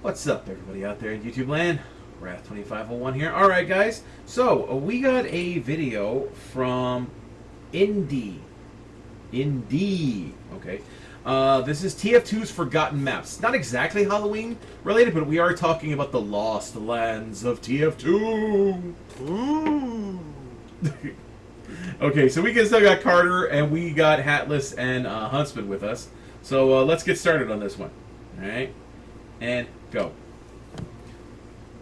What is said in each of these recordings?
What's up, everybody out there in YouTube land? Wrath2501 here. Alright, guys. So, we got a video from Indie. Okay. This is TF2's Forgotten Maps. Not exactly Halloween related, but we are talking about the lost lands of TF2. Ooh. Okay, so we still got Carter, and we got Hatless and Huntsman with us. So let's get started on this one. Alright? And go.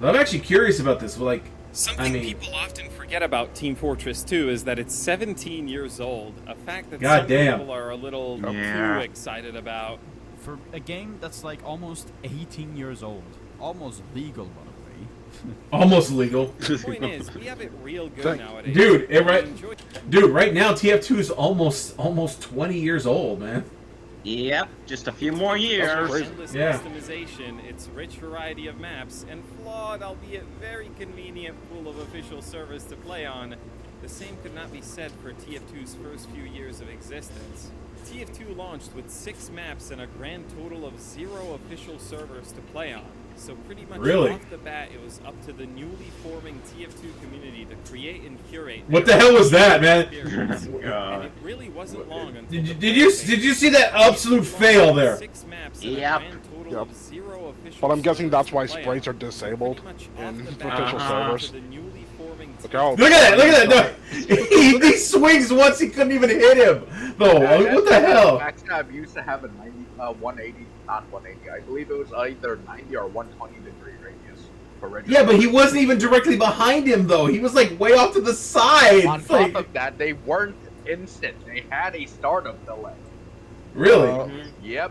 I'm actually curious about this. Like, Something people often forget about Team Fortress 2 is that it's 17 years old. A fact that God some damn. people are a little too excited about. For a game that's like almost 18 years old. Almost legal, by the way. Almost legal. The point is, we have it real good nowadays. Dude, right now TF2 is almost 20 years old, man. Yep, just a few more years. Endless customization, its rich variety of maps, and flawed, albeit very convenient pool of official servers to play on. The same could not be said for TF2's first few years of existence. TF2 launched with 6 maps and a grand total of 0 official servers to play on. So pretty much off the bat, it was up to the newly forming TF2 community to create and curate. What the hell was that, man? And it really wasn't long until Did you see that absolute fail there? 6 maps Yep. Yep. But I'm guessing that's why sprays are disabled in official servers. Look at that! No, he swings once, he couldn't even hit him. No, what the hell? Backstab used to have a 180, not 180. I believe it was either 90 or 120 degree radius for registering. Yeah, but he wasn't even directly behind him, though. He was like way off to the side. On top of that, they weren't instant. They had a startup delay. Really? Yep.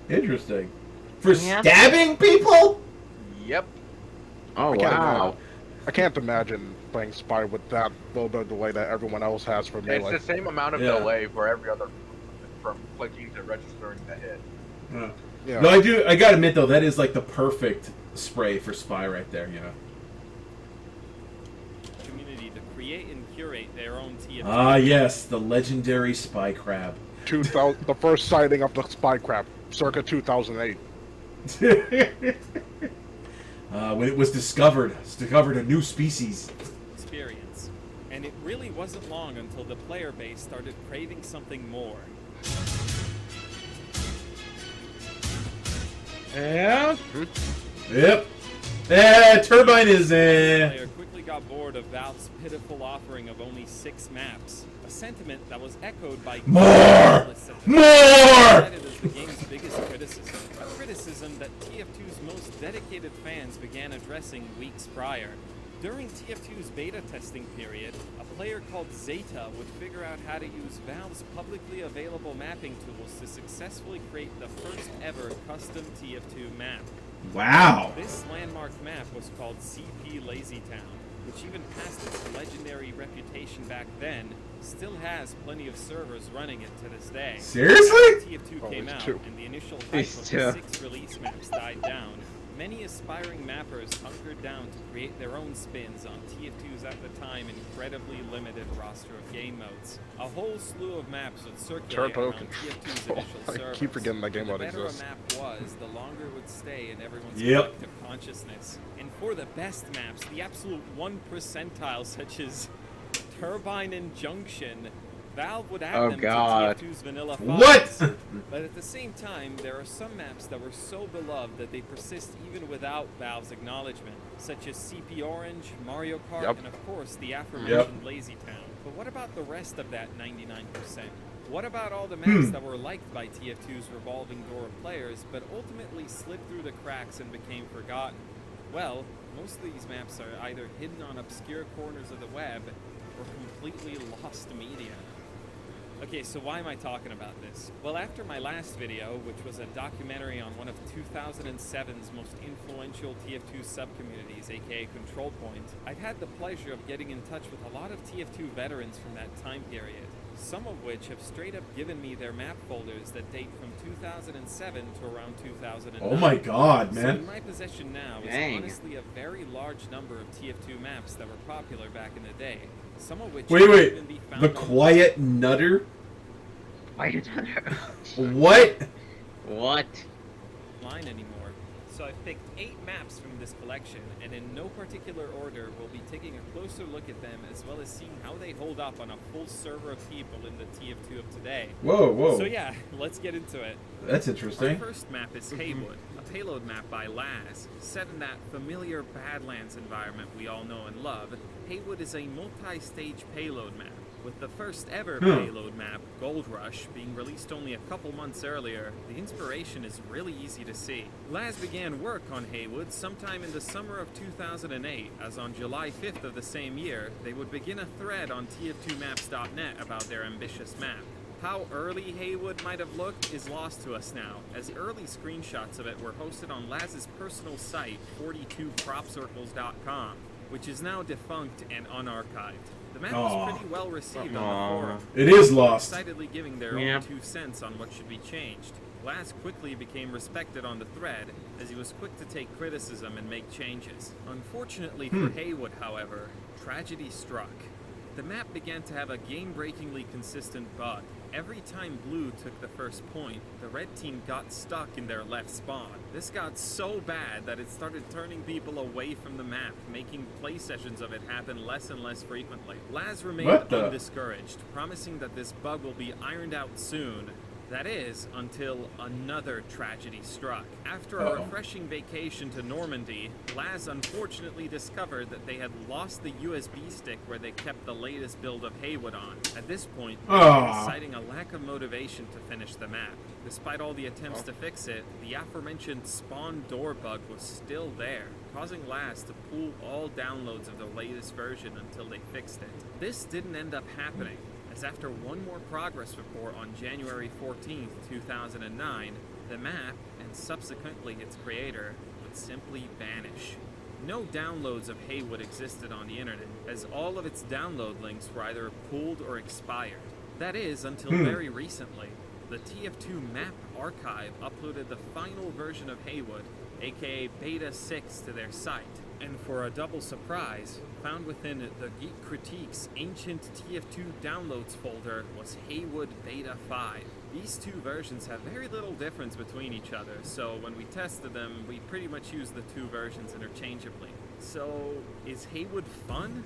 Interesting. For stabbing people? Yep. Oh, wow. I can't imagine playing Spy with that little bit of delay that everyone else has for melee. It's the same amount of delay for every other from clicking to registering the hit. Yeah. No, I gotta admit though, that is like the perfect spray for Spy right there, you know. Community to create and curate their own TF2. Ah, yes, the legendary Spy Crab. The first sighting of the Spy Crab, circa 2008. When it was discovered a new species. Experience. And it really wasn't long until the player base started craving something more. Yeah? Yep. Turbine is The player quickly got bored of Valve's pitiful offering of only 6 maps. A sentiment that was echoed by More! As the game's biggest criticism. A criticism that TF2's most dedicated fans began addressing weeks prior. During TF2's beta testing period, a player called Zeta would figure out how to use Valve's publicly available mapping tools to successfully create the first ever custom TF2 map. Wow. This landmark map was called CP Lazy Town, which even past its legendary reputation back then, still has plenty of servers running it to this day. Seriously? TF2 came out, and the initial hype of the 6 release maps died down. Many aspiring mappers hunkered down to create their own spins on TF2's at the time incredibly limited roster of game modes. A whole slew of maps would circulate around TF2's initial servers. I keep forgetting that game mode exists. The better exists. a map was, the longer it would stay in everyone's collective consciousness. And for the best maps, the absolute 1 percentile such as Turbine and Junction, Valve would add them to TF2's vanilla files. What? But at the same time, there are some maps that were so beloved that they persist even without Valve's acknowledgement, such as CP Orange, Mario Kart, and of course the aforementioned Lazy Town. But what about the rest of that 99%? What about all the maps that were liked by TF2's revolving door of players, but ultimately slipped through the cracks and became forgotten? Well, most of these maps are either hidden on obscure corners of the web, or completely lost media. Okay, so why am I talking about this? Well, after my last video, which was a documentary on one of 2007's most influential TF2 subcommunities, aka Control Point, I've had the pleasure of getting in touch with a lot of TF2 veterans from that time period, some of which have straight up given me their map folders that date from 2007 to around 2009. Oh my god, man. So in my possession now is honestly a very large number of TF2 maps that were popular back in the day. Some of which Wait. The Quiet Nutter? Quiet Nutter? What? What? Line anymore. So I've picked 8 maps from this collection, and in no particular order, we'll be taking a closer look at them, as well as seeing how they hold up on a full server of people in the TF2 of today. Whoa, whoa. So yeah, let's get into it. That's Our interesting. first map is Haywood, a payload map by Laz. Set in that familiar Badlands environment we all know and love, Haywood is a multi-stage payload map. With the first ever payload map, Gold Rush, being released only a couple months earlier, the inspiration is really easy to see. Laz began work on Haywood sometime in the summer of 2008, as on July 5th of the same year, they would begin a thread on TF2maps.net about their ambitious map. How early Haywood might have looked is lost to us now, as early screenshots of it were hosted on Laz's personal site, 42propcircles.com, which is now defunct and unarchived. The map was pretty well received on the forum. It is lost. Excitedly giving their own 2 cents on what should be changed. Laz quickly became respected on the thread, as he was quick to take criticism and make changes. Unfortunately for Haywood, however, tragedy struck. The map began to have a game-breakingly consistent bug. Every time blue took the first point, the red team got stuck in their left spawn. This got so bad that it started turning people away from the map, making play sessions of it happen less and less frequently. Laz remained undiscouraged, promising that this bug will be ironed out soon. That is, until another tragedy struck. After a refreshing vacation to Normandy, Laz unfortunately discovered that they had lost the USB stick where they kept the latest build of Haywood on. At this point, citing a lack of motivation to finish the map. Despite all the attempts to fix it, the aforementioned spawn door bug was still there, causing Laz to pull all downloads of the latest version until they fixed it. This didn't end up happening, as after one more progress report on January 14th, 2009, the map, and subsequently its creator, would simply vanish. No downloads of Haywood existed on the internet, as all of its download links were either pulled or expired. That is, until very recently. The TF2 Map Archive uploaded the final version of Haywood, aka Beta 6, to their site. And for a double surprise, found within the Geek Critiques ancient TF2 downloads folder was Haywood Beta 5. These 2 versions have very little difference between each other, so when we tested them, we pretty much used the 2 versions interchangeably. So, is Haywood fun?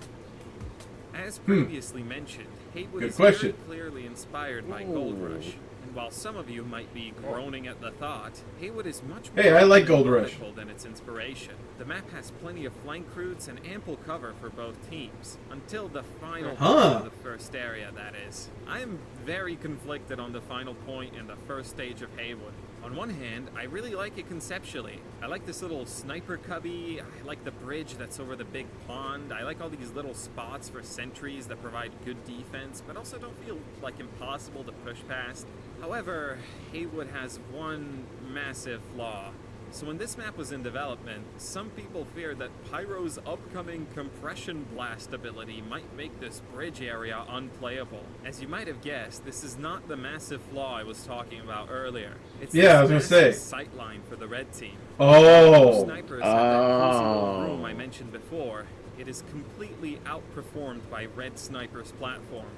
As previously mentioned, Haywood is very clearly inspired by Gold Rush. And while some of you might be groaning at the thought, Haywood is much more I like Gold Rush than its inspiration. The map has plenty of flank routes and ample cover for both teams, until the final point of the first area, that is. I am very conflicted on the final point in the first stage of Haywood. On one hand, I really like it conceptually. I like this little sniper cubby, I like the bridge that's over the big pond, I like all these little spots for sentries that provide good defense, but also don't feel like impossible to push past. However, Haywood has one massive flaw. So when this map was in development, some people feared that Pyro's upcoming compression blast ability might make this bridge area unplayable. As you might have guessed, this is not the massive flaw I was talking about earlier. It's I was gonna say sightline for the red team. Oh. Snipers have that crucible room I mentioned before. It is completely outperformed by red sniper's platform.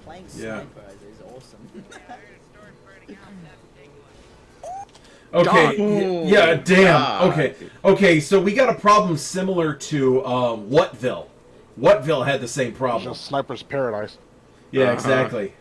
Playing sniper is awesome. Okay, yeah, damn. Okay, so we got a problem similar to Whatville. Whatville had the same problem. Just Sniper's Paradise. Yeah, exactly.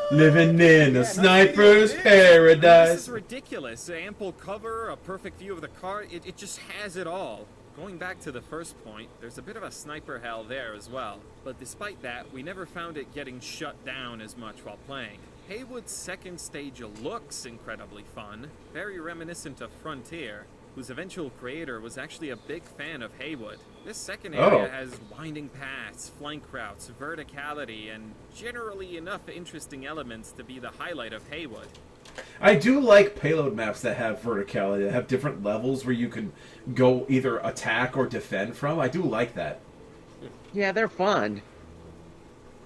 Living in a sniper's paradise. This is ridiculous. Ample cover, a perfect view of the car. It just has it all. Going back to the first point, there's a bit of a sniper hell there as well. But despite that, we never found it getting shut down as much while playing. Haywood's second stage looks incredibly fun, very reminiscent of Frontier, whose eventual creator was actually a big fan of Haywood. This second area has winding paths, flank routes, verticality, and generally enough interesting elements to be the highlight of Haywood. I do like payload maps that have verticality, that have different levels where you can go either attack or defend from. I do like that. Yeah, they're fun.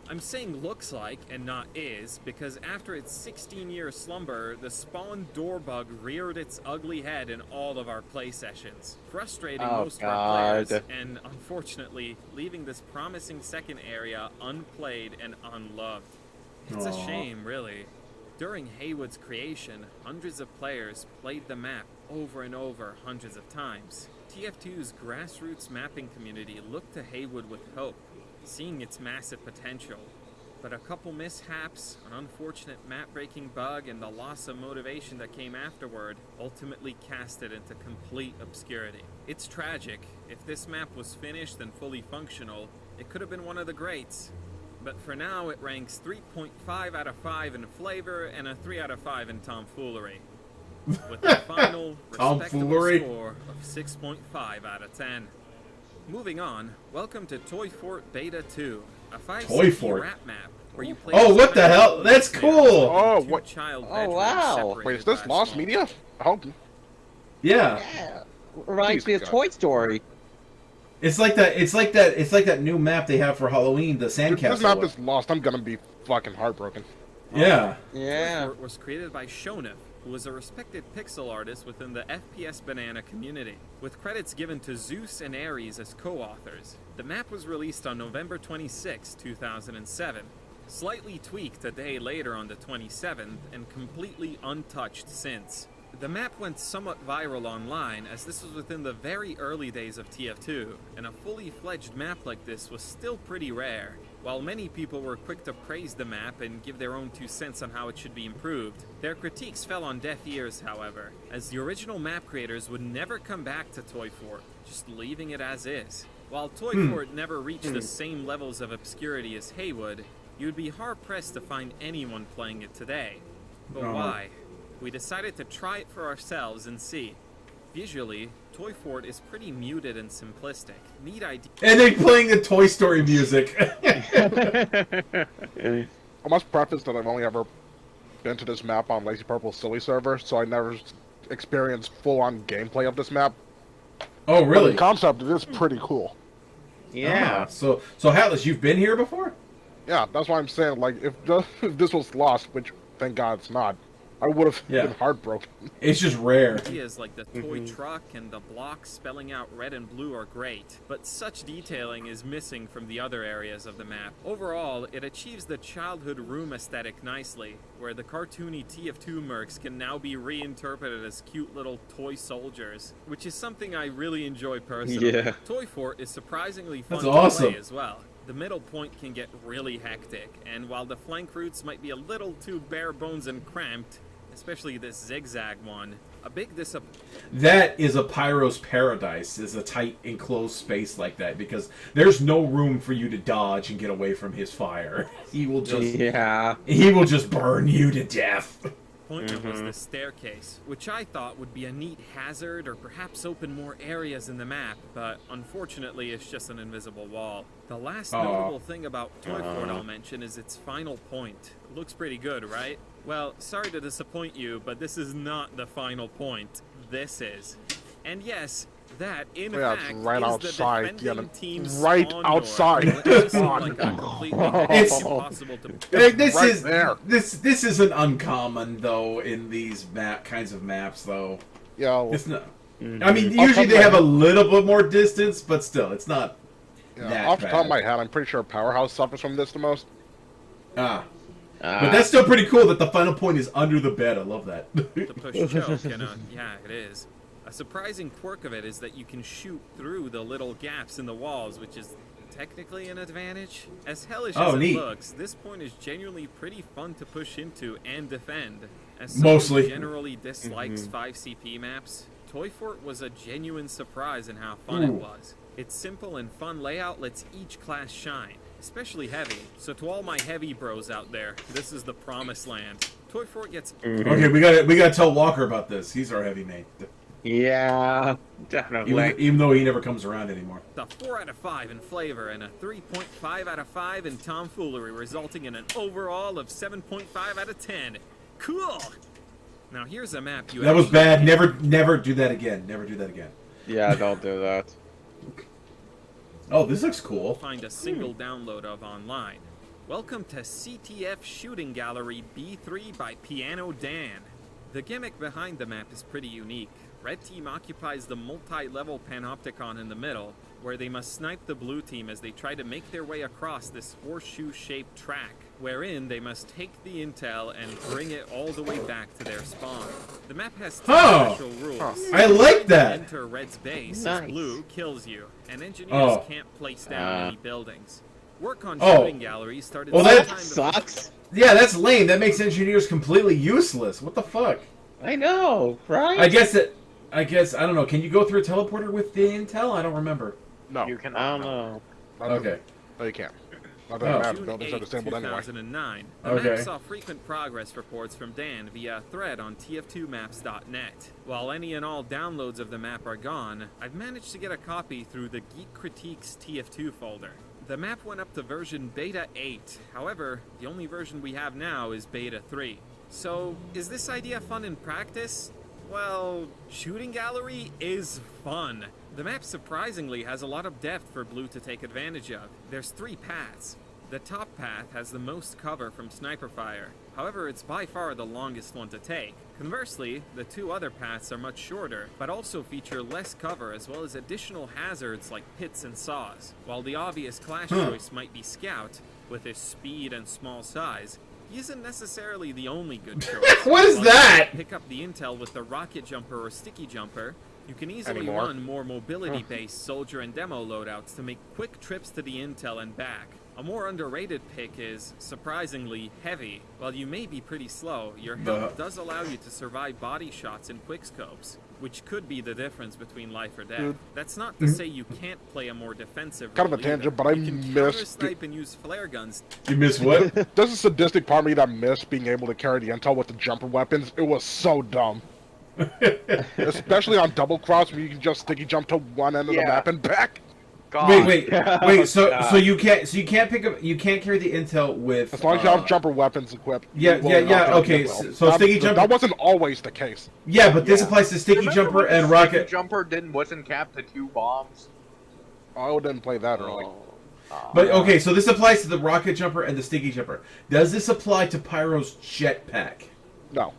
I'm saying looks like and not is, because after its 16-year slumber, the spawn door bug reared its ugly head in all of our play sessions, frustrating most of our players, and unfortunately, leaving this promising second area unplayed and unloved. It's a shame, really. During Haywood's creation, hundreds of players played the map over and over hundreds of times. TF2's grassroots mapping community looked to Haywood with hope, seeing its massive potential. But a couple mishaps, an unfortunate map-breaking bug, and the loss of motivation that came afterward ultimately cast it into complete obscurity. It's tragic. If this map was finished and fully functional, it could have been one of the greats. But for now, it ranks 3.5 out of 5 in flavor and a 3 out of 5 in tomfoolery. With a final, respectable score of 6.5 out of 10. Moving on, welcome to Toy Fort Beta 2, a 5cp rap map where you play. Oh, what the hell? That's cool! Oh, what? Oh, wow. Wait, is this Lost Media? Oh, Yeah. Yeah. Reminds me of Toy Story. It's like that. It's like that new map they have for Halloween. The sandcastle. if this map one. is lost, I'm gonna be fucking heartbroken. Yeah. Yeah. Toy Fort was created by Shonif, who was a respected pixel artist within the FPS Banana community, with credits given to Zeus and Ares as co-authors. The map was released on November 26, 2007, slightly tweaked a day later on the 27th, and completely untouched since. The map went somewhat viral online, as this was within the very early days of TF2, and a fully fledged map like this was still pretty rare. While many people were quick to praise the map and give their own 2 cents on how it should be improved, their critiques fell on deaf ears, however, as the original map creators would never come back to Toy Fort, just leaving it as is. While Toy Fort never reached the same levels of obscurity as Haywood, you'd be hard-pressed to find anyone playing it today. But why? We decided to try it for ourselves and see. Visually, Toy Fort is pretty muted and simplistic. Neat idea. And they playing the Toy Story music. I must preface that I've only ever been to this map on Lazy Purple's Silly server, so I never experienced full-on gameplay of this map. Oh, But really? the concept it is pretty cool. Yeah. So Atlas, you've been here before? Yeah, that's why I'm saying, like, if this was lost, which thank God it's not, I would have been heartbroken. It's just rare. Ideas like the toy truck and the blocks spelling out red and blue are great, but such detailing is missing from the other areas of the map. Overall, it achieves the childhood room aesthetic nicely, where the cartoony TF2 mercs can now be reinterpreted as cute little toy soldiers, which is something I really enjoy personally. Yeah. Toy Fort is surprisingly fun That's to awesome. play as well. The middle point can get really hectic, and while the flank routes might be a little too bare bones and cramped, especially this zigzag one, a big disappointment. That is a Pyro's paradise, is a tight enclosed space like that, because there's no room for you to dodge and get away from his fire. He will just burn you to death. Was the staircase, which I thought would be a neat hazard or perhaps open more areas in the map, but unfortunately it's just an invisible wall. The last notable thing about Toy Fort I'll mention is its final point. It looks pretty good, right? Well, sorry to disappoint you, but this is not the final point. This is. And yes, that, in fact, it's right is outside. the defending team's right spawn outside. door, which is like a completely It's- impossible to... This isn't uncommon though in these kinds of maps though. Yeah, well, It's not. I mean, usually they have a little bit more distance, but still, it's not that off the top of bad. my head, I'm pretty sure Powerhouse suffers from this the most. But that's still pretty cool that the final point is under the bed. I love that. to push choke, and yeah, it is. A surprising quirk of it is that you can shoot through the little gaps in the walls, which is technically an advantage. As hellish as neat. it looks, this point is genuinely pretty fun to push into and defend. As someone Mostly. who generally dislikes 5CP maps, Toy Fort was a genuine surprise in how fun it was. Its simple and fun layout lets each class shine, especially heavy. So to all my heavy bros out there, this is the promised land. Toy Fort gets... Okay, we gotta tell Walker about this. He's our heavy mate. Yeah, definitely. Even though he never comes around anymore. The 4 out of 5 in flavor and a 3.5 out of 5 in tomfoolery, resulting in an overall of 7.5 out of 10. Cool! Now here's a map you... That was actually- bad. Never do that again. Never do that again. Yeah, don't do that. Oh, this looks cool. Find a single download of online. Welcome to CTF Shooting Gallery B3 by Piano Dan. The gimmick behind the map is pretty unique. Red team occupies the multi-level panopticon in the middle, where they must snipe the blue team as they try to make their way across this horseshoe-shaped track, wherein they must take the intel and bring it all the way back to their spawn. The map has two special rules. I like that. Enter Red's base Nice. as blue kills you, and engineers can't place down any buildings. Work on shooting galleries started that sometime Sucks. Yeah, that's lame. That makes engineers completely useless. What the fuck? I know, right? I guess, I don't know. Can you go through a teleporter with the intel? I don't remember. No. You can. I don't know. Okay. No, you can't. Not that it matters. June Buildings are 8, disabled anyway. 2009. The Okay. map saw frequent progress reports from Dan via a thread on TF2maps.net. While any and all downloads of the map are gone, I've managed to get a copy through the Geek Critiques TF2 folder. The map went up to version Beta 8. However, the only version we have now is Beta 3. So, is this idea fun in practice? Well, shooting gallery is fun. The map surprisingly has a lot of depth for blue to take advantage of. There's 3 paths. The top path has the most cover from sniper fire. However, it's by far the longest one to take. Conversely, the 2 other paths are much shorter, but also feature less cover as well as additional hazards like pits and saws. While the obvious class choice might be Scout, with his speed and small size, he isn't necessarily the only good choice. What is While that? you pick up the intel with the rocket jumper or sticky jumper, you can easily Anymore. run more mobility-based soldier and demo loadouts to make quick trips to the intel and back. A more underrated pick is, surprisingly, heavy. While you may be pretty slow, your health does allow you to survive body shots and quickscopes, which could be the difference between life or death. Dude. That's not to say you can't play a more defensive Kind of a role either. tangent, but I You can missed counter-snipe and use flare guns. You miss what? There's a sadistic part of me that missed being able to carry the intel with the jumper weapons. It was so dumb. Especially on double cross where you can just sticky jump to one end of the Yeah. map and back. God. Wait. So you can't pick up. You can't carry the intel with. As long as you have jumper weapons equipped. Yeah, you will yeah, not yeah, get okay, the intel. so sticky jumper- That wasn't always the case. Yeah, but this Yeah. applies to sticky Remember jumper when the and sticky rocket. jumper wasn't capped to 2 bombs. I didn't play that early. But okay, so this applies to the rocket jumper and the sticky jumper. Does this apply to Pyro's jetpack? No,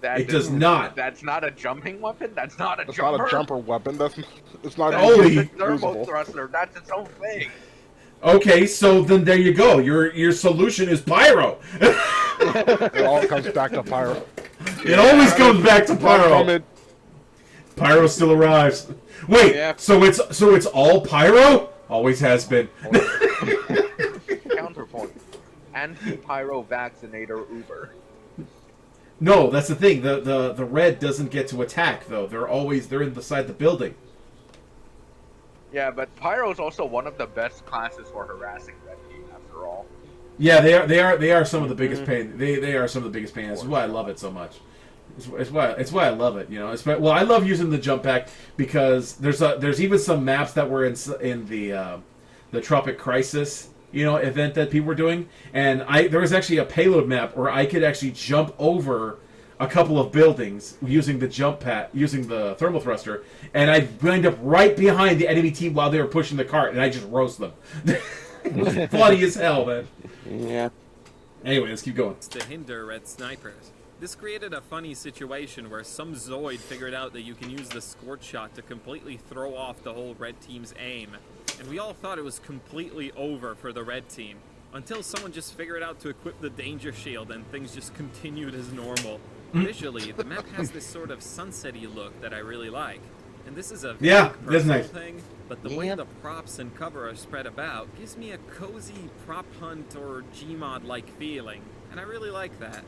It does not. That's not a jumping weapon. That's not a it's jumper. not a jumper weapon. It's not Holy- even It's a turbo usable. thruster. That's its own thing. Okay, so then there you go. Your solution is Pyro. It all comes back to Pyro. It always comes back to Pyro. Comment. Pyro still arrives. Wait, Yeah. so it's all Pyro? Always has been. Counterpoint. Anti-pyro vaccinator Uber. No, that's the thing. The red doesn't get to attack though. They're inside the building. Yeah, but pyro is also one of the best classes for harassing red team. After all. Yeah, they are some of the biggest pain. They are some of the biggest pain. That's why I love it so much. It's why I love it. You know, well, I love using the jump pack because there's even some maps that were in the Tropic Crisis event that people were doing, and there was actually a payload map where I could actually jump over a couple of buildings using the jump pad, using the thermal thruster, and I'd wind up right behind the enemy team while they were pushing the cart, and I just roast them. It was funny as hell, man. Yeah. Anyway, let's keep going. To hinder red snipers. This created a funny situation where some Zoid figured out that you can use the Scorch Shot to completely throw off the whole red team's aim, and we all thought it was completely over for the red team, until someone just figured out to equip the Danger Shield and things just continued as normal. Visually, the map has this sort of sunset-y look that I really like, and this is a very Yeah, that's personal nice. thing, but the way the props and cover are spread about gives me a cozy prop hunt or Gmod-like feeling, and I really like that.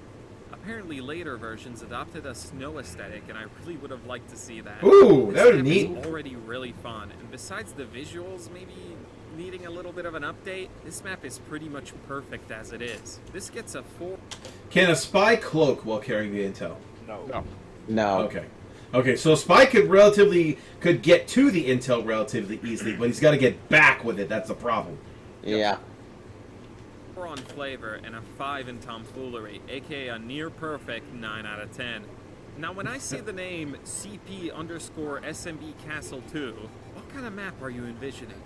Apparently later versions adopted a snow aesthetic, and I really would have liked to see that. Ooh, This that would be map neat. is already really fun, and besides the visuals maybe needing a little bit of an update, this map is pretty much perfect as it is. This gets a 4. Can a spy cloak while carrying the intel? No. No. Okay, so a spy could get to the intel relatively easily, but he's got to get back with it. That's the problem. Yeah. 4 on flavor and a 5 in tomfoolery, aka a near perfect 9 out of 10. Now when I see the name CP_SMB Castle 2, what kind of map are you envisioning?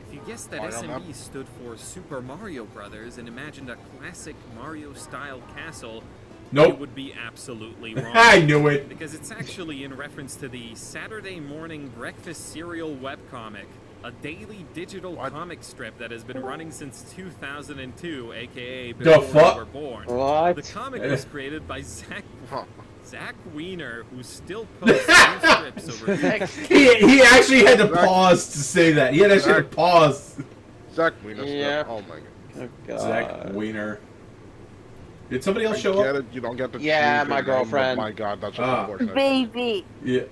If you guessed that Mario map? SMB stood for Super Mario Brothers and imagined a classic Mario-style castle, Nope. You would be absolutely wrong. I knew it. Because it's actually in reference to the Saturday morning breakfast cereal webcomic, a daily digital comic strip that has been running since 2002, aka before fuck? we were born. What? The comic was created by Zach Wiener, who still posts new strips over He actually had to pause to say that. He had actually had to pause. Zach Wiener Yeah. stuff. Oh my god. Oh, God. Zach Wiener. Did somebody else I show get up? it. You don't get to Yeah, choose my your name, but girlfriend. My god, that's just Ah. unfortunate. Baby. Yeah.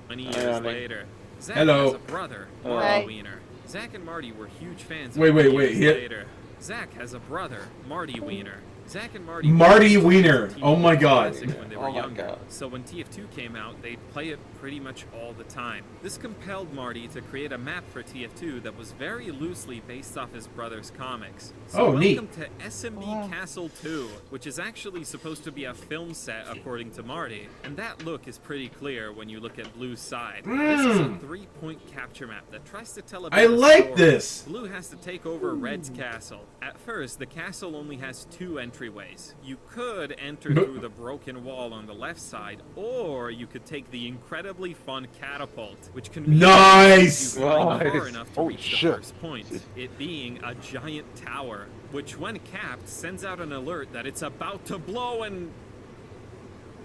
20 Hi, years honey. later. Zach Hello. has a brother, Marty Hi. Wiener. Zach and Marty were huge fans. Wait, of wait, 20 wait, years here- later. Zach has a brother, Marty Wiener. Zach and Marty. Marty were Wiener. TV Oh my God. classic when they were Oh my younger. God. So when TF2 came out, they'd play it pretty much all the time. This compelled Marty to create a map for TF2 that was very loosely based off his brother's comics. So Oh, welcome neat. to SMB Castle 2, which is actually supposed to be a film set according to Marty. And that look is pretty clear when you look at Blue's side. This is a 3-point capture map that tries to tell a I bit of like story. this. Blue has to take over Red's castle. At first, the castle only has 2 entryways. You could enter through the broken wall on the left side, or you could take the incredibly fun catapult, which can be Nice. you far Nice. enough to Oh, reach shit. the first point, it being a giant tower, which when capped sends out an alert that it's about to blow and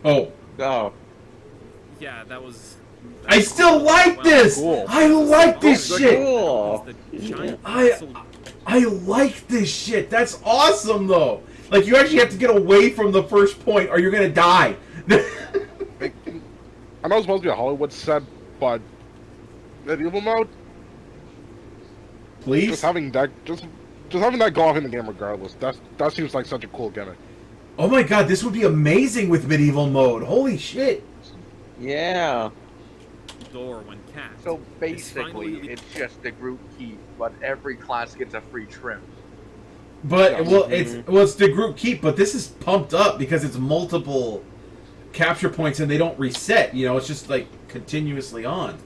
Oh. Oh. yeah, that was... I still like this. Cool. I like this Oh, shit. Cool. The giant I castle I like this shit. That's awesome though. Like you actually have to get away from the first point or you're gonna die. I know it's supposed to be a Hollywood set, but medieval mode, Please. just having that, just having that go off in the game regardless. That seems like such a cool gimmick. Oh my god, this would be amazing with medieval mode. Holy shit. Yeah. door when capped. So It's finally- basically, it's just a group keep, but every class gets a free trim. But it's the group keep, but this is pumped up because it's multiple capture points and they don't reset. You know, it's just like continuously on.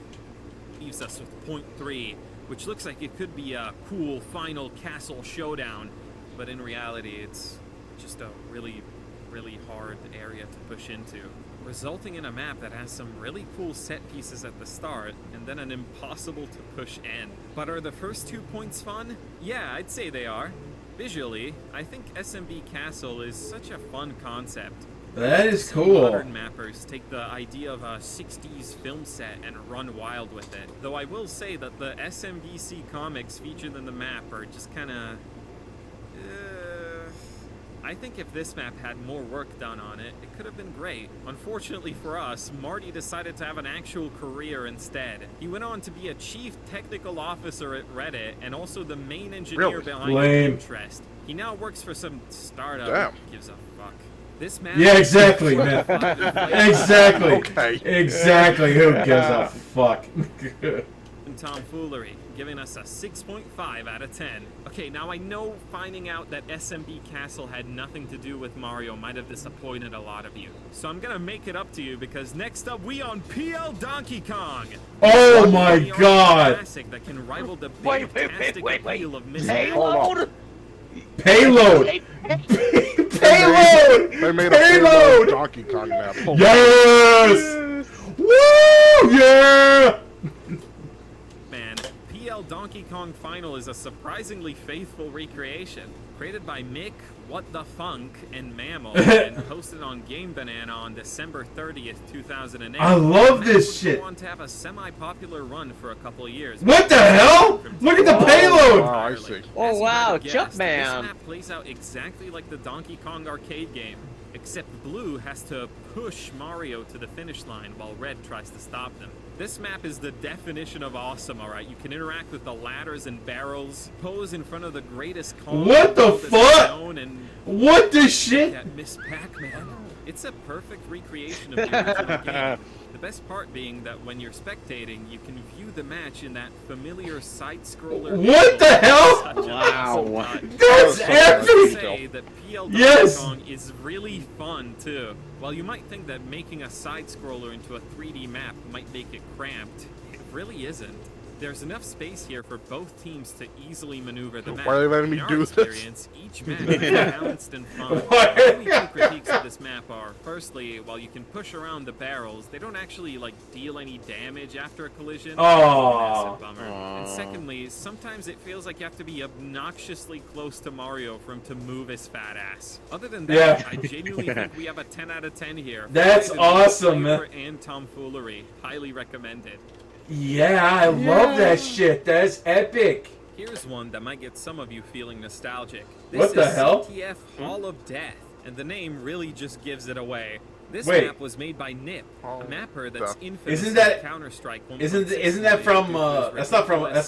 Leaves us with point 3, which looks like it could be a cool final castle showdown, but in reality, it's just a really, really hard area to push into, resulting in a map that has some really cool set pieces at the start and then an impossible to push end. But are the first 2 points fun? Yeah, I'd say they are. Visually, I think SMB Castle is such a fun concept. That is Some cool. modern mappers take the idea of a 60s film set and run wild with it. Though I will say that the SMBC comics featured in the map are just kind of... I think if this map had more work done on it, it could have been great. Unfortunately for us, Marty decided to have an actual career instead. He went on to be a chief technical officer at Reddit and also the main engineer Really? behind Lame. Pinterest. He now works for some startup. Damn. Who gives a fuck. This map Yeah, exactly, man. Exactly. Okay. Exactly. Who gives a fuck? and tomfoolery, giving us a 6.5 out of 10. Okay, now I know finding out that SMB Castle had nothing to do with Mario might have disappointed a lot of you. So I'm gonna make it up to you because next up we on PL Donkey Kong. Oh my The god. classic that can rival the Wait, fantastic wait. appeal of Miss Payload! Payload. Payload. They made a payload Payload. Donkey Kong map. Oh, Yes. Woo! Yeah. Man, PL Donkey Kong Final is a surprisingly faithful recreation. Created by Mick, What the Funk, and Mammal, and posted on Game Banana on December 30th, 2008. I love The map this would shit. go on to have a semi-popular run for a couple of years. What the hell? Look at the payload. wow, I see. Oh, As you wow, might have guessed, Jumpman. This map plays out exactly like the Donkey Kong arcade game, except Blue has to push Mario to the finish line while Red tries to stop them. This map is the definition of awesome, alright? You can interact with the ladders and barrels, pose in front of the greatest Kong What the world that's fuck? known, and What the shit? at Miss Pac-Man. It's a perfect recreation of the original game. The best part being that when you're spectating, you can view the match in that familiar side-scroller. What the hell? Such an Wow. awesome touch. That's I have to epic. say that PL Donkey Yes. Kong is really fun too. While you might think that making a side-scroller into a 3D map might make it cramped, it really isn't. There's enough space here for both teams to easily maneuver the map. Why are they letting me In our do this? experience, each map is balanced and fun. Why? The only two critiques of this map are, firstly, while you can push around the barrels, they don't actually like deal any damage after a collision. Aw. Massive bummer. And secondly, sometimes it feels like you have to be obnoxiously close to Mario for him to move his fat ass. Other than that, Yeah. I genuinely think we have a 10 out of 10 here. That's Flavor awesome, man. and tomfoolery. Highly recommended. Yeah, I love that shit. That's epic. Here's one that might get some of you feeling nostalgic. What the This is hell? CTF Hall of Death, and the name really just gives it away. This Wait. map was made by Nip, Hall a of mapper that's Death. infamous Isn't that- in Counter-Strike 1.6 isn't that from, that's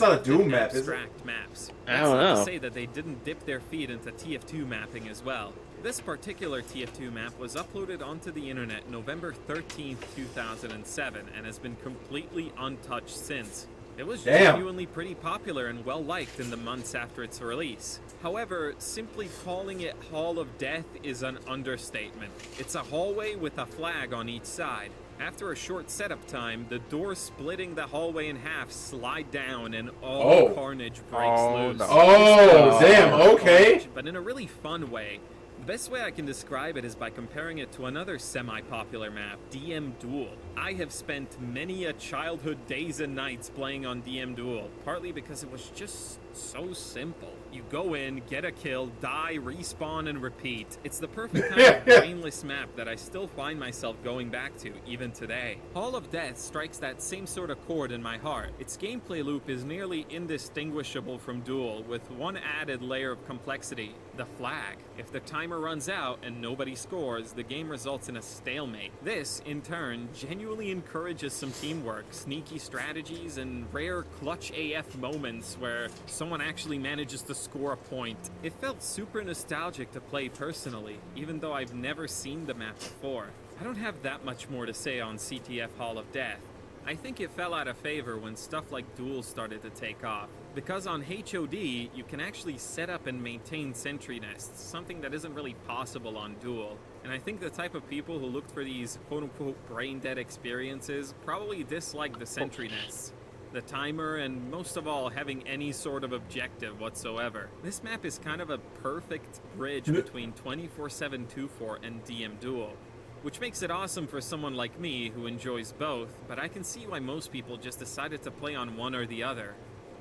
not a Doom map, is it? abstract maps. I That's don't not know. to say that they didn't dip their feet into TF2 mapping as well. This particular TF2 map was uploaded onto the internet November 13th, 2007, and has been completely untouched since. It was Damn. genuinely pretty popular and well-liked in the months after its release. However, simply calling it Hall of Death is an understatement. It's a hallway with a flag on each side. After a short setup time, the doors splitting the hallway in half slide down and all Oh. carnage breaks Oh, loose. no. Oh, damn, okay. Carnage, but in a really fun way. The best way I can describe it is by comparing it to another semi-popular map, DM Duel. I have spent many a childhood days and nights playing on DM Duel, partly because it was just so simple. You go in, get a kill, die, respawn, and repeat. It's the perfect kind of brainless map that I still find myself going back to, even today. Hall of Death strikes that same sort of chord in my heart. Its gameplay loop is nearly indistinguishable from Duel, with one added layer of complexity, the flag. If the timer runs out and nobody scores, the game results in a stalemate. This, in turn, genuinely encourages some teamwork, sneaky strategies, and rare clutch AF moments where someone actually manages to score a point. It felt super nostalgic to play personally, even though I've never seen the map before. I don't have that much more to say on CTF Hall of Death. I think it fell out of favor when stuff like Duel started to take off. Because on HOD, you can actually set up and maintain sentry nests, something that isn't really possible on Duel. And I think the type of people who looked for these quote-unquote brain-dead experiences probably dislike the sentry nests, the timer, and most of all, having any sort of objective whatsoever. This map is kind of a perfect bridge between 24/7 2-4 and DM Duel, which makes it awesome for someone like me who enjoys both, but I can see why most people just decided to play on one or the other,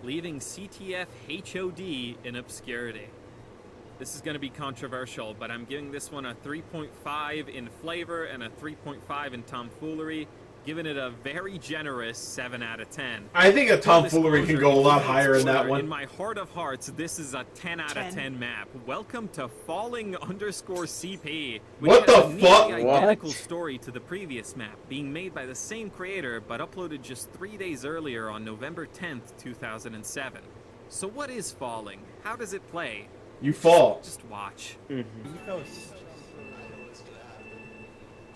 leaving CTF HOD in obscurity. This is going to be controversial, but I'm giving this one a 3.5 in flavor and a 3.5 in tomfoolery, giving it a very generous 7 out of 10. I think a Full tomfoolery can disclosure, go a lot full higher in that disclosure, one. In my heart of hearts, this is a 10 out of 10 map. Welcome to Falling_CP, which What has the a nearly fuck? identical What? story to the previous map, being made by the same creator but uploaded just 3 days earlier on November 10th, 2007. So what is Falling? How does it play? You fall. Just watch. Ethos.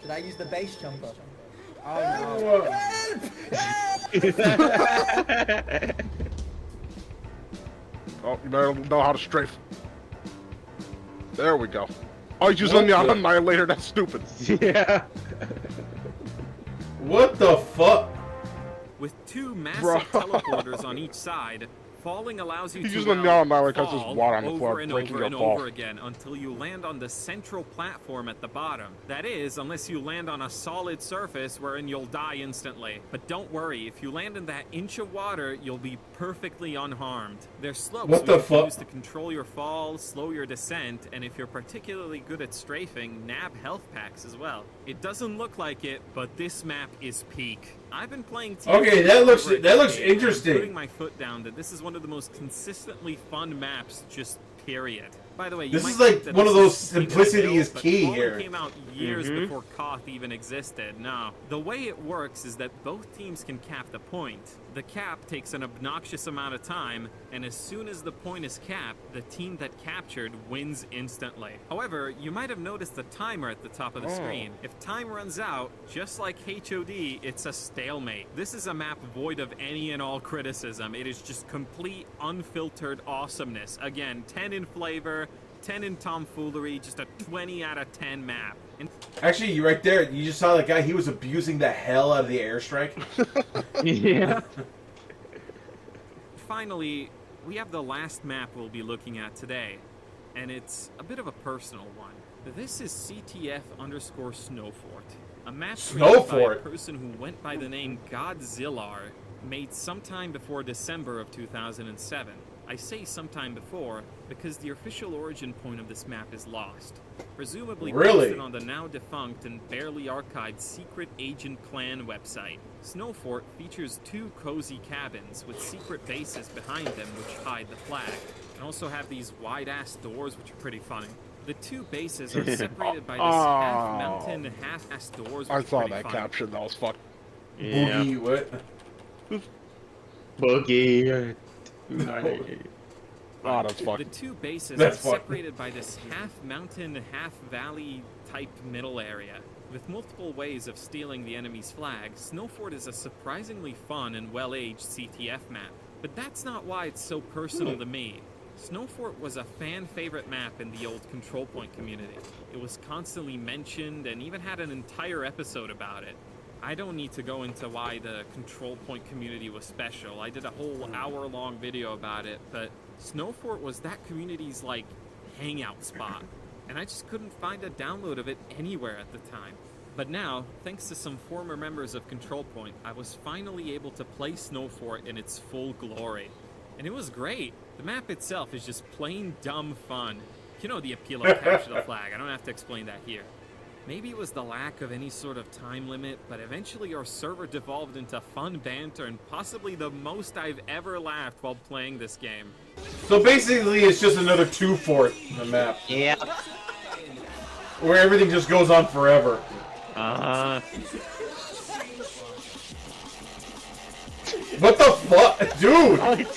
Should I use the base jumper? Oh Oh, you better know how to strafe. There we go. Oh, he's using the What the- Annihilator, that's stupid. Yeah. What the fuck? With two massive Bro. teleporters on each side, Falling allows you He's to using the Neon Annihilator because fall there's water on the over floor, and breaking over your and fall. over again until you land on the central platform at the bottom. That is, unless you land on a solid surface wherein you'll die instantly. But don't worry, if you land in that inch of water, you'll be perfectly unharmed. There's slopes What the you can fuck? use to control your fall, slow your descent, and if you're particularly good at strafing, nab health packs as well. It doesn't look like it, but this map is peak. I've been playing Okay, TF2 that looks- for a that looks decade, and I'm interesting. putting my foot down that this is one of the most consistently fun maps, just period. By the way, you This might is like think that one of this those is king of the simplicity hill, is but key Fallen here. came out years before Koth even existed. No, the way it works is that both teams can cap the point. The cap takes an obnoxious amount of time, and as soon as the point is capped, the team that captured wins instantly. However, you might have noticed the timer at the top of the screen. If time runs out, just like HOD, it's a stalemate. This is a map void of any and all criticism. It is just complete, unfiltered awesomeness. Again, 10 in flavor, 10 in tomfoolery, just a 20 out of 10 map. And Actually, you right there. You just saw that guy. He was abusing the hell out of the airstrike. Yeah. finally, we have the last map we'll be looking at today, and it's a bit of a personal one. This is CTF_Snowfort, a map created by a person who went by the name Godzillar, made sometime before December of 2007. I say sometime before because the official origin point of this map is lost. Presumably posted on the now defunct and barely archived Secret Agent Clan website. Snowfort features 2 cozy cabins with secret bases behind them which hide the flag, and also have these wide-ass doors which are pretty funny. The 2 bases are separated by this half-mountain, half-ass doors which I saw are pretty that funny. caption. That was fuck. Yeah. Boogie, what? Boogie. Oh, that's The fucking. 2 bases That's are fun. separated by this half-mountain, half-valley type middle area. With multiple ways of stealing the enemy's flag, Snowfort is a surprisingly fun and well-aged CTF map. But that's not why it's so personal to me. Snowfort was a fan-favorite map in the old Control Point community. It was constantly mentioned and even had an entire episode about it. I don't need to go into why the Control Point community was special. I did a whole hour-long video about it, but Snowfort was that community's, like, hangout spot. And I just couldn't find a download of it anywhere at the time. But now, thanks to some former members of Control Point, I was finally able to play Snowfort in its full glory. And it was great. The map itself is just plain dumb fun. You know the appeal of Capture the Flag, I don't have to explain that here. Maybe it was the lack of any sort of time limit, but eventually our server devolved into fun banter and possibly the most I've ever laughed while playing this game. So basically, it's just another 2 fort in the map, Yeah. where everything just goes on forever. What the fuck, dude?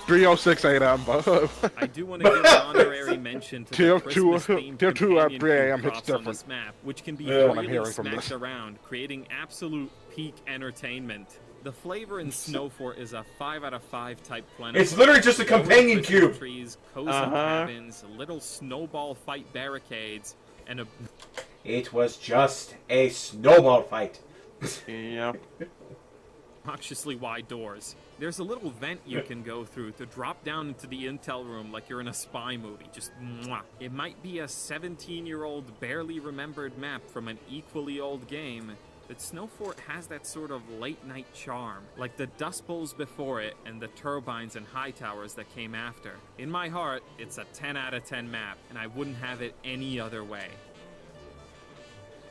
3:06 a.m. I do want to give an honorary mention to the Christmas-themed Tier 2 at companion 3 a.m. cube hits props on different. this map, which can be Yeah. What I'm really hearing from smacked this. around, creating absolute peak entertainment. The flavor in Snowfort is a 5 out of 5 type plenty. It's literally just a companion cube. Trees, cozy cabins, little snowball fight barricades, and a It was just a snowball fight. Yeah. obnoxiously wide doors. There's a little vent you can go through to drop down into the intel room like you're in a spy movie. Just mwah. It might be a 17-year-old barely remembered map from an equally old game, but Snowfort has that sort of late-night charm, like the Dust Bowls before it and the turbines and high towers that came after. In my heart, it's a 10 out of 10 map, and I wouldn't have it any other way.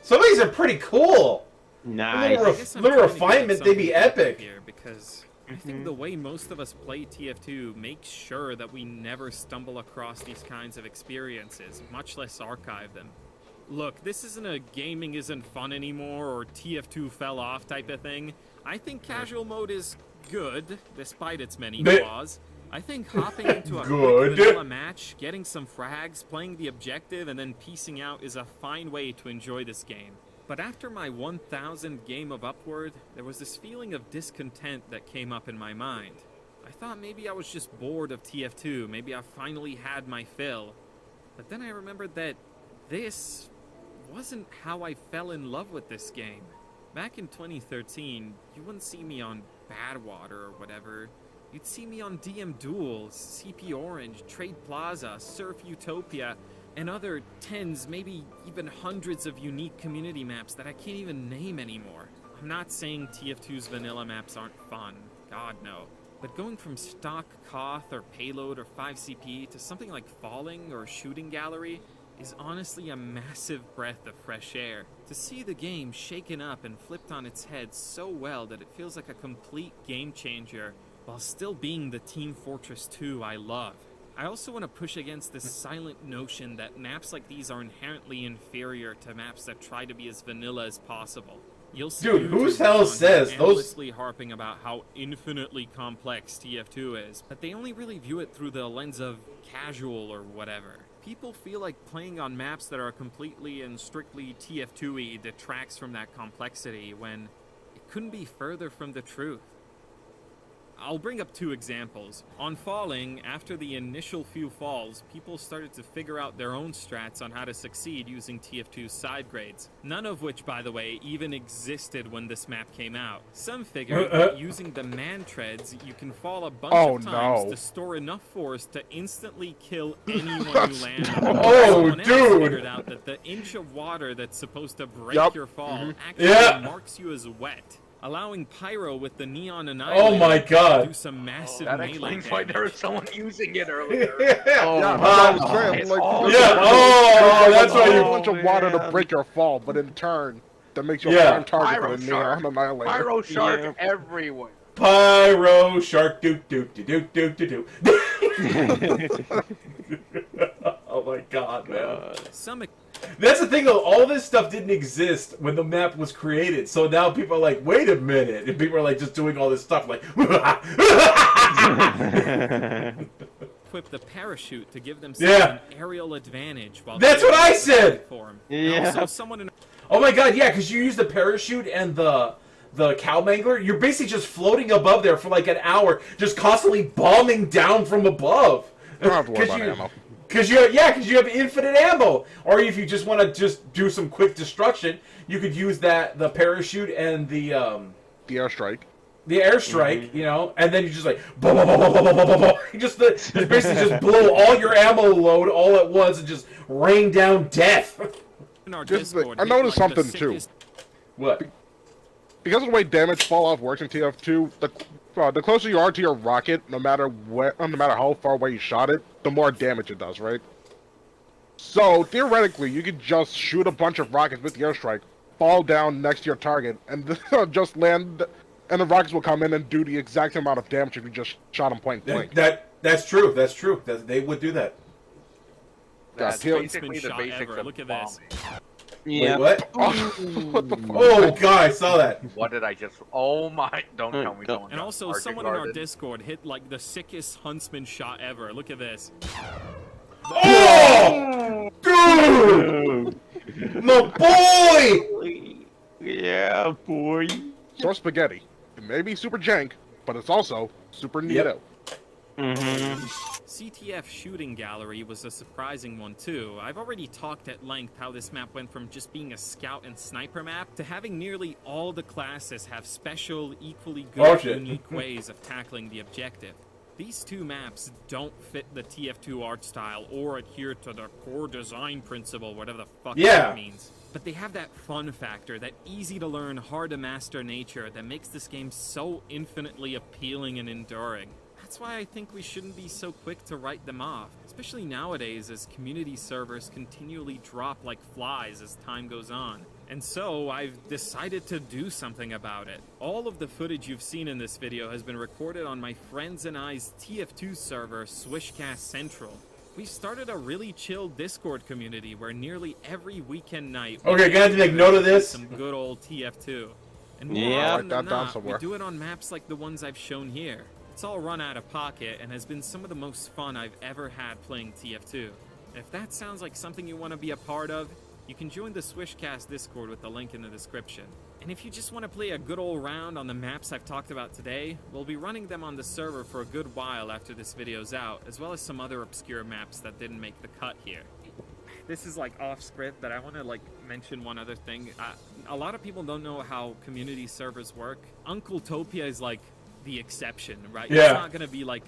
Some of these are pretty cool. Nice. I guess I'm Little trying to get at refinement, they be something epic. here because I think the way most of us play TF2 makes sure that we never stumble across these kinds of experiences, much less archive them. Look, this isn't a gaming isn't fun anymore or TF2 fell off type of thing. I think casual mode is good, despite its many flaws. I think hopping into a quick vanilla match, getting some frags, playing the objective, and then piecing out is a fine way to enjoy this game. But after my 1000th game of Upward, there was this feeling of discontent that came up in my mind. I thought maybe I was just bored of TF2, maybe I finally had my fill. But then I remembered that this wasn't how I fell in love with this game. Back in 2013, you wouldn't see me on Badwater or whatever. You'd see me on DM Duels, CP Orange, Trade Plaza, Surf Utopia, and other tens, maybe even hundreds of unique community maps that I can't even name anymore. I'm not saying TF2's vanilla maps aren't fun, God no. But going from stock Koth or Payload or 5CP to something like Falling or Shooting Gallery is honestly a massive breath of fresh air. To see the game shaken up and flipped on its head so well that it feels like a complete game changer while still being the Team Fortress 2 I love. I also want to push against this silent notion that maps like these are inherently inferior to maps that try to be as vanilla as possible. You'll see Dude, whose YouTubers hell on says here those- endlessly harping about how infinitely complex TF2 is, but they only really view it through the lens of casual or whatever. People feel like playing on maps that are completely and strictly TF2-y detracts from that complexity when it couldn't be further from the truth. I'll bring up two examples. On falling, after the initial few falls, people started to figure out their own strats on how to succeed using TF2's side grades. None of which, by the way, even existed when this map came out. Some figured that using the man treads, you can fall a bunch of times to store enough force to instantly kill anyone you land on. Someone else figured out that the inch of water that's supposed to break your fall actually marks you as wet, allowing Pyro with the Neon Annihilator to do some massive That melee explains damage. why there was someone using it earlier. That's why you. a bunch of water to break your fall, but in turn, that makes you a prime target for the Neon Annihilator. Pyro Shark everywhere. Pyro Shark doo doo doo doo doo doo doo. Oh my god, man. That's the thing though, all this stuff didn't exist when the map was created, so now people are like, wait a minute, and people are like just doing all this stuff like equip the parachute to give themselves an aerial advantage while that's what I said! Also, someone in Oh my god, yeah, because you use the parachute and the cow mangler, you're basically just floating above there for like an hour, just constantly bombing down from above. Don't have to worry about ammo. Because you have infinite ammo. Or if you just want to just do some quick destruction, you could use the parachute and the airstrike. The airstrike, you know, and then you just like you just basically just blow all your ammo load all at once and just rain down death. I noticed something too. What? Because of the way damage fall-off works in TF2, the closer you are to your rocket, no matter how far away you shot it, the more damage it does, right? So, theoretically, you could just shoot a bunch of rockets with the airstrike, fall down next to your target, and just land, and the rockets will come in and do the exact same amount of damage if you just shot them point blank. That's true. That's true. They would do that. That's basically the shot basics ever. of Look at this. bombing. Yeah. Wait, what? What the fuck? Oh, God, I saw that. What did I just... Oh my... Don't tell me someone And got also, target someone in our guarded. Discord hit like the sickest huntsman shot ever. Look at this. Oh! Dude! My boy! Yeah, boy. So spaghetti. It may be super jank, but it's also super neato. CTF Shooting Gallery was a surprising one too. I've already talked at length how this map went from just being a scout and sniper map to having nearly all the classes have special, equally good, unique ways of tackling the objective. These two maps don't fit the TF2 art style or adhere to their core design principle, whatever the fuck that means. But they have that fun factor, that easy to learn, hard to master nature that makes this game so infinitely appealing and enduring. That's why I think we shouldn't be so quick to write them off, especially nowadays as community servers continually drop like flies as time goes on. And so I've decided to do something about it. All of the footage you've seen in this video has been recorded on my friends and I's TF2 server, Swishcast Central. We've started a really chill Discord community where nearly every weekend night we have to make note of this. Some good old TF2. And more often than not, we do it on maps like the ones I've shown here. It's all run out of pocket and has been some of the most fun I've ever had playing TF2. If that sounds like something you want to be a part of, you can join the Swishcast Discord with the link in the description. And if you just want to play a good old round on the maps I've talked about today, we'll be running them on the server for a good while after this video's out, as well as some other obscure maps that didn't make the cut here. This is like off script, but I want to like mention one other thing. A lot of people don't know how community servers work. Uncle Topia is like the exception, right? Yeah. It's not going to be like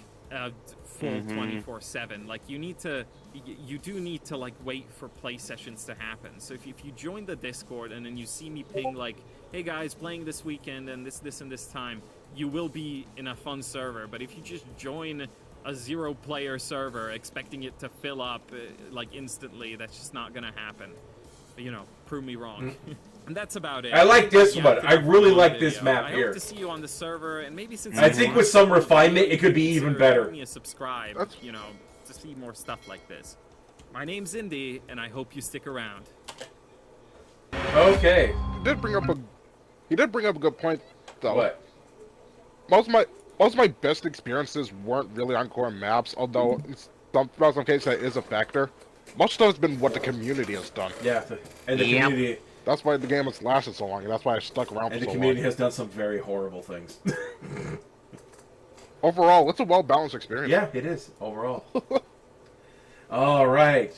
full 24/7. Like you do need to like wait for play sessions to happen. So if you join the Discord and then you see me ping like, hey guys, playing this weekend and this and this time, you will be in a fun server. But if you just join a 0-player server expecting it to fill up like instantly, that's just not gonna happen. But, you know, prove me wrong. And that's about it. I like this one. I really like this map I here. hope to see you on the server, and maybe since I think with some refinement, it could be even better. Give me a subscribe, you know, to see more stuff like this. My name's Indy, and I hope you stick around. Okay. He did bring up a good point, though. What? Most of my best experiences weren't really on core maps, although in some cases that is a factor. Most of it's been what the community has done. Yeah, and the community. That's why the game has lasted so long, and that's why I stuck around for so long. And the community has done some very horrible things. overall, it's a well-balanced experience. Yeah, it is overall. All right.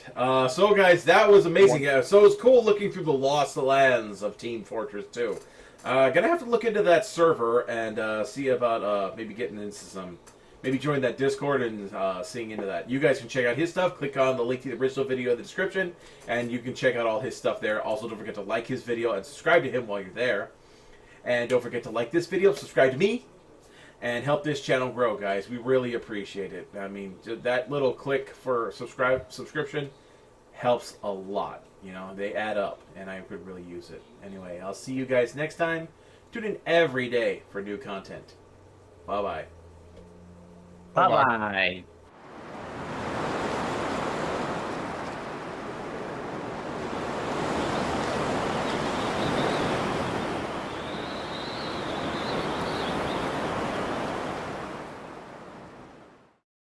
So, guys, that was amazing. So it was cool looking through the lost lands of Team Fortress 2. Gonna have to look into that server and see about maybe getting into some. Maybe join that Discord and seeing into that. You guys can check out his stuff. Click on the link to the original video in the description, and you can check out all his stuff there. Also, don't forget to like his video and subscribe to him while you're there. And don't forget to like this video, subscribe to me, and help this channel grow, guys. We really appreciate it. I mean, that little click for subscription helps a lot. You know, they add up, and I could really use it. Anyway, I'll see you guys next time. Tune in every day for new content. Bye-bye. Bye-bye.